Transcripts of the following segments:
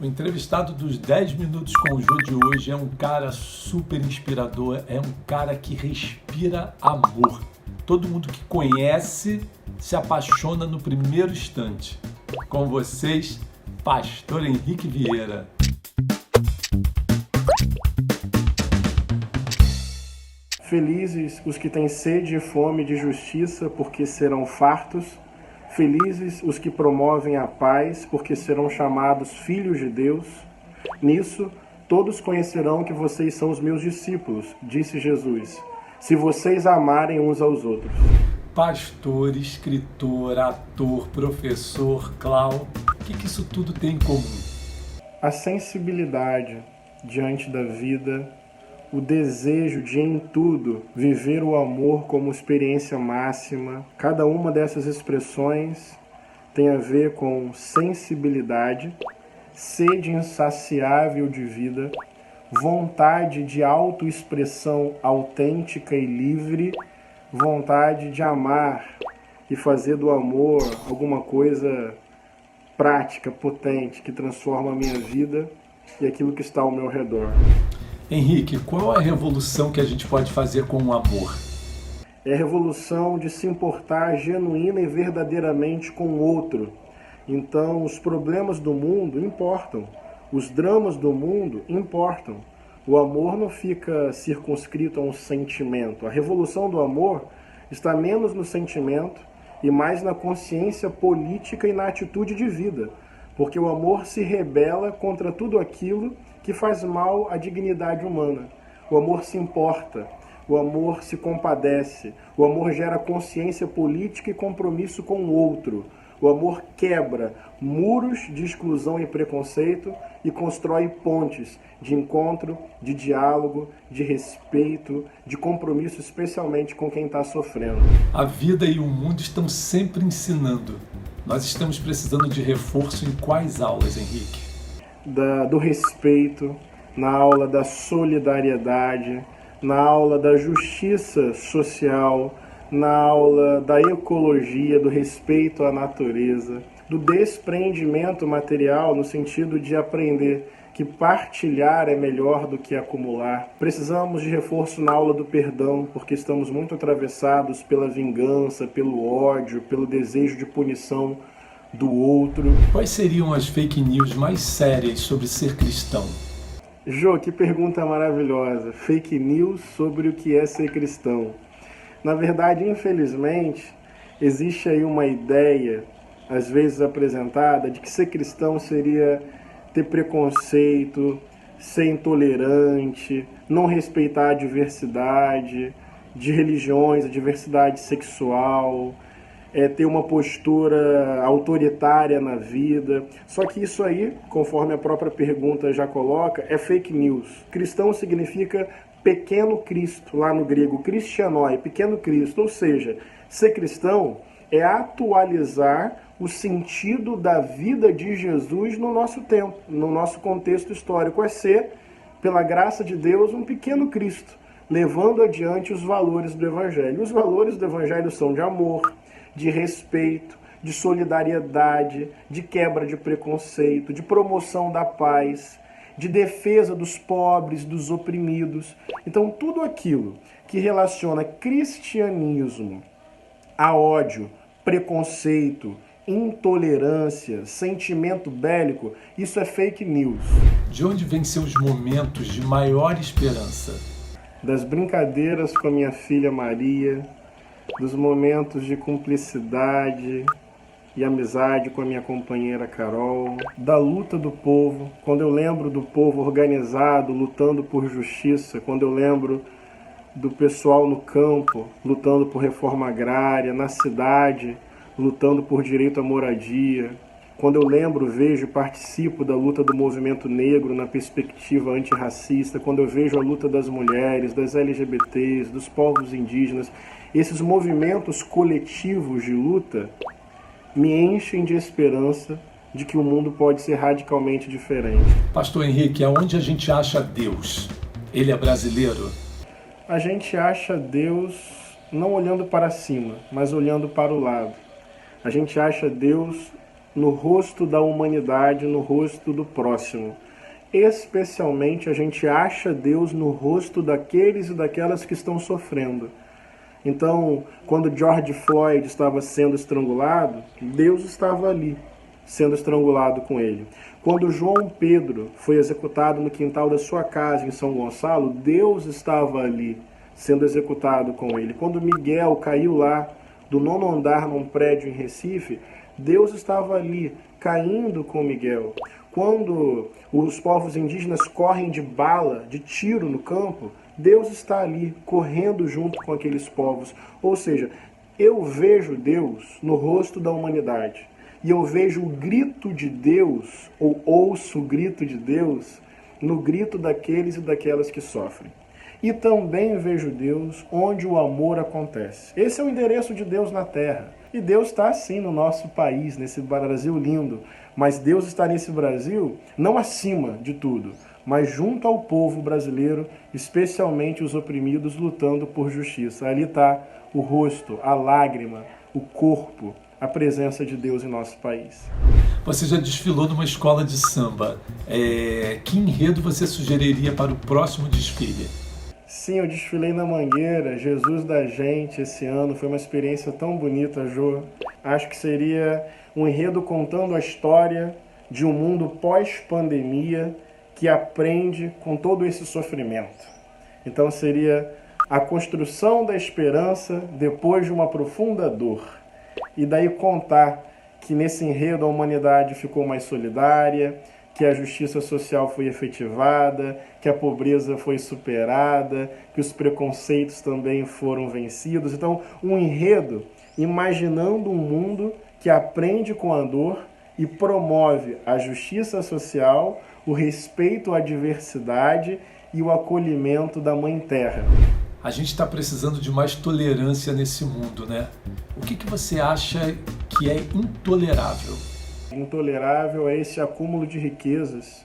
O entrevistado dos 10 Minutos com o Jô de hoje é um cara super inspirador, é um cara que respira amor. Todo mundo que conhece se apaixona no primeiro instante. Com vocês, Pastor Henrique Vieira. Felizes os que têm sede e fome de justiça, porque serão fartos. Felizes os que promovem a paz, porque serão chamados filhos de Deus. Nisso, todos conhecerão que vocês são os meus discípulos, disse Jesus, se vocês amarem uns aos outros. Pastor, escritor, ator, professor, Clau, o que isso tudo tem em comum? A sensibilidade diante da vida, o desejo de, em tudo, viver o amor como experiência máxima. Cada uma dessas expressões tem a ver com sensibilidade, sede insaciável de vida, vontade de autoexpressão autêntica e livre, vontade de amar e fazer do amor alguma coisa prática, potente, que transforma a minha vida e aquilo que está ao meu redor. Henrique, qual é a revolução que a gente pode fazer com o amor? É a revolução de se importar genuína e verdadeiramente com o outro. Então, os problemas do mundo importam, os dramas do mundo importam. O amor não fica circunscrito a um sentimento. A revolução do amor está menos no sentimento e mais na consciência política e na atitude de vida, porque o amor se rebela contra tudo aquilo que faz mal à dignidade humana. O amor se importa, o amor se compadece, o amor gera consciência política e compromisso com o outro. O amor quebra muros de exclusão e preconceito e constrói pontes de encontro, de diálogo, de respeito, de compromisso, especialmente com quem está sofrendo. A vida e o mundo estão sempre ensinando. Nós estamos precisando de reforço em quais aulas, Henrique? Do respeito, na aula da solidariedade, na aula da justiça social, na aula da ecologia, do respeito à natureza, do despreendimento material, no sentido de aprender que partilhar é melhor do que acumular. Precisamos de reforço na aula do perdão, porque estamos muito atravessados pela vingança, pelo ódio, pelo desejo de punição do outro. Quais seriam as fake news mais sérias sobre ser cristão? Jô, que pergunta maravilhosa. Fake news sobre o que é ser cristão. Na verdade, infelizmente, existe aí uma ideia, às vezes apresentada, de que ser cristão seria ter preconceito, ser intolerante, não respeitar a diversidade de religiões, a diversidade sexual, ter uma postura autoritária na vida. Só que isso aí, conforme a própria pergunta já coloca, é fake news. Cristão significa pequeno Cristo, lá no grego, Christianoi, pequeno Cristo. Ou seja, ser cristão é atualizar o sentido da vida de Jesus no nosso tempo, no nosso contexto histórico. É ser, pela graça de Deus, um pequeno Cristo, levando adiante os valores do Evangelho. Os valores do Evangelho são de amor, de respeito, de solidariedade, de quebra de preconceito, de promoção da paz, de defesa dos pobres, dos oprimidos. Então, tudo aquilo que relaciona cristianismo a ódio, preconceito, intolerância, sentimento bélico, isso é fake news. De onde vêm seus momentos de maior esperança? Das brincadeiras com a minha filha Maria, dos momentos de cumplicidade e amizade com a minha companheira Carol, da luta do povo, quando eu lembro do povo organizado lutando por justiça, quando eu lembro do pessoal no campo lutando por reforma agrária, na cidade lutando por direito à moradia, quando eu lembro, vejo e participo da luta do movimento negro na perspectiva antirracista, quando eu vejo a luta das mulheres, das LGBTs, dos povos indígenas, esses movimentos coletivos de luta me enchem de esperança de que o mundo pode ser radicalmente diferente. Pastor Henrique, aonde a gente acha Deus? Ele é brasileiro? A gente acha Deus não olhando para cima, mas olhando para o lado. A gente acha Deus no rosto da humanidade, no rosto do próximo. Especialmente a gente acha Deus no rosto daqueles e daquelas que estão sofrendo. Então, quando George Floyd estava sendo estrangulado, Deus estava ali, sendo estrangulado com ele. Quando João Pedro foi executado no quintal da sua casa em São Gonçalo, Deus estava ali, sendo executado com ele. Quando Miguel caiu lá do 9º andar num prédio em Recife, Deus estava ali, caindo com Miguel. Quando os povos indígenas correm de bala, de tiro no campo, Deus está ali, correndo junto com aqueles povos. Ou seja, eu vejo Deus no rosto da humanidade. E eu vejo o grito de Deus, ou ouço o grito de Deus, no grito daqueles e daquelas que sofrem. E também vejo Deus onde o amor acontece. Esse é o endereço de Deus na Terra. E Deus está assim no nosso país, nesse Brasil lindo. Mas Deus está nesse Brasil não acima de tudo, mas junto ao povo brasileiro, especialmente os oprimidos, lutando por justiça. Ali está o rosto, a lágrima, o corpo, a presença de Deus em nosso país. Você já desfilou numa escola de samba. Que enredo você sugeriria para o próximo desfile? Sim, eu desfilei na Mangueira, Jesus da Gente, esse ano. Foi uma experiência tão bonita, Jô. Acho que seria um enredo contando a história de um mundo pós-pandemia que aprende com todo esse sofrimento. Então seria a construção da esperança depois de uma profunda dor. E daí contar que nesse enredo a humanidade ficou mais solidária, que a justiça social foi efetivada, que a pobreza foi superada, que os preconceitos também foram vencidos. Então, um enredo imaginando um mundo que aprende com a dor e promove a justiça social, o respeito à diversidade e o acolhimento da Mãe Terra. A gente está precisando de mais tolerância nesse mundo, né? O que você acha que é intolerável? Intolerável é esse acúmulo de riquezas.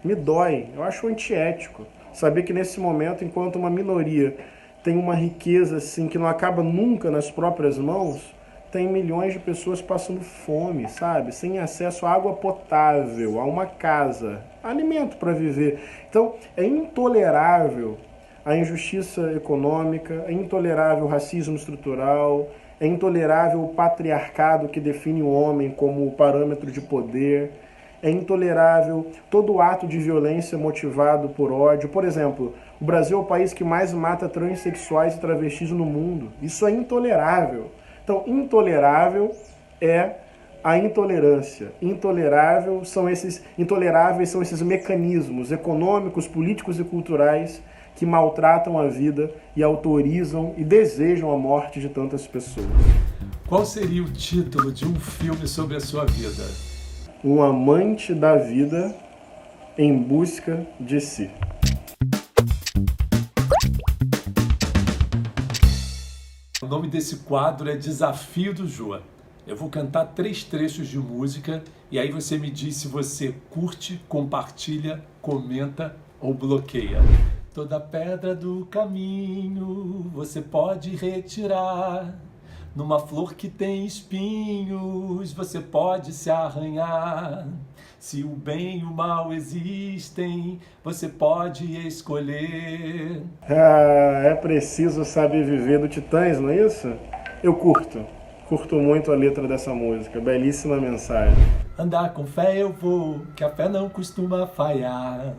Me dói, eu acho antiético. Saber que nesse momento, enquanto uma minoria tem uma riqueza assim que não acaba nunca nas próprias mãos, tem milhões de pessoas passando fome, sabe? Sem acesso à água potável, a uma casa, alimento para viver. Então, é intolerável a injustiça econômica, é intolerável o racismo estrutural, é intolerável o patriarcado que define o homem como parâmetro de poder, é intolerável todo ato de violência motivado por ódio. Por exemplo, o Brasil é o país que mais mata transexuais e travestis no mundo. Isso é intolerável. Então, intolerável é a intolerância. Intoleráveis são esses mecanismos econômicos, políticos e culturais que maltratam a vida e autorizam e desejam a morte de tantas pessoas. Qual seria o título de um filme sobre a sua vida? Um amante da vida em busca de si. O nome desse quadro é Desafio do Jô. Eu vou cantar 3 trechos de música e aí você me diz se você curte, compartilha, comenta ou bloqueia. Toda pedra do caminho você pode retirar. Numa flor que tem espinhos você pode se arranhar. Se o bem e o mal existem, você pode escolher. É preciso saber viver do Titãs, não é isso? Eu curto muito a letra dessa música, belíssima mensagem. Andar com fé eu vou, que a fé não costuma falhar.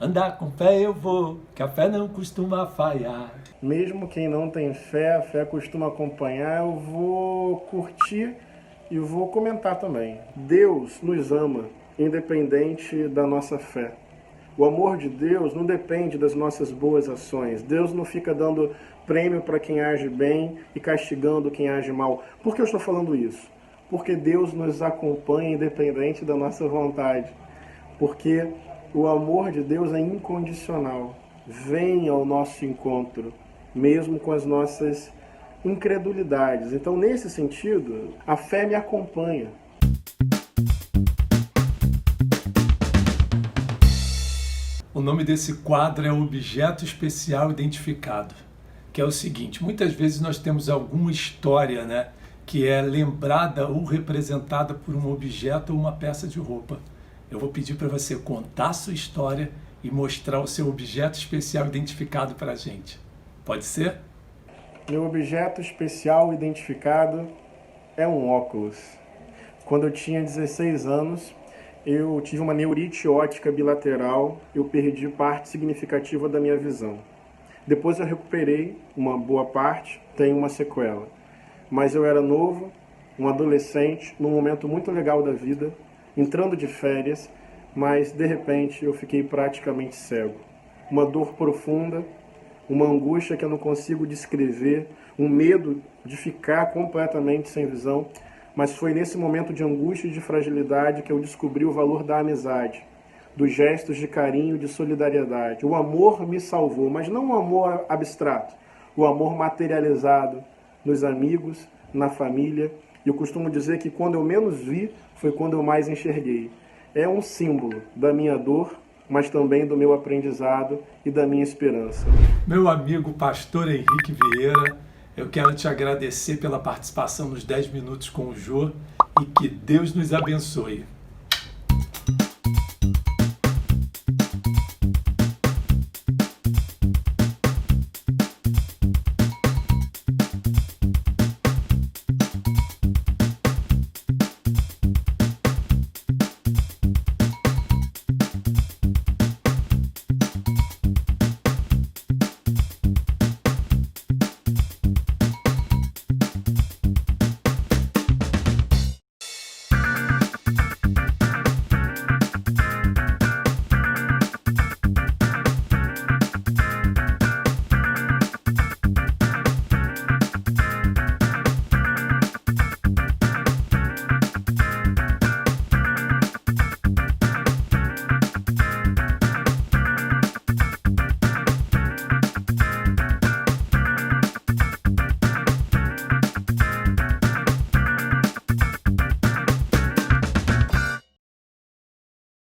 Andar com fé eu vou, que a fé não costuma falhar. Mesmo quem não tem fé, a fé costuma acompanhar, eu vou curtir e vou comentar também. Deus nos ama, independente da nossa fé. O amor de Deus não depende das nossas boas ações. Deus não fica dando prêmio para quem age bem e castigando quem age mal. Por que eu estou falando isso? Porque Deus nos acompanha independente da nossa vontade. Porque o amor de Deus é incondicional. Vem ao nosso encontro, mesmo com as nossas incredulidades. Então, nesse sentido, a fé me acompanha. O nome desse quadro é Objeto Especial Identificado, que é o seguinte: muitas vezes nós temos alguma história, né, que é lembrada ou representada por um objeto ou uma peça de roupa. Eu vou pedir para você contar a sua história e mostrar o seu objeto especial identificado para a gente. Pode ser? Meu objeto especial identificado é um óculos. Quando eu tinha 16 anos, eu tive uma neurite óptica bilateral, eu perdi parte significativa da minha visão. Depois eu recuperei uma boa parte, tenho uma sequela. Mas eu era novo, um adolescente, num momento muito legal da vida, entrando de férias, mas de repente eu fiquei praticamente cego. Uma dor profunda, uma angústia que eu não consigo descrever, um medo de ficar completamente sem visão, mas foi nesse momento de angústia e de fragilidade que eu descobri o valor da amizade, dos gestos de carinho, de solidariedade. O amor me salvou, mas não um amor abstrato, o amor materializado nos amigos, na família. E eu costumo dizer que quando eu menos vi, foi quando eu mais enxerguei. É um símbolo da minha dor, mas também do meu aprendizado e da minha esperança. Meu amigo pastor Henrique Vieira, eu quero te agradecer pela participação nos 10 minutos com o Jô e que Deus nos abençoe.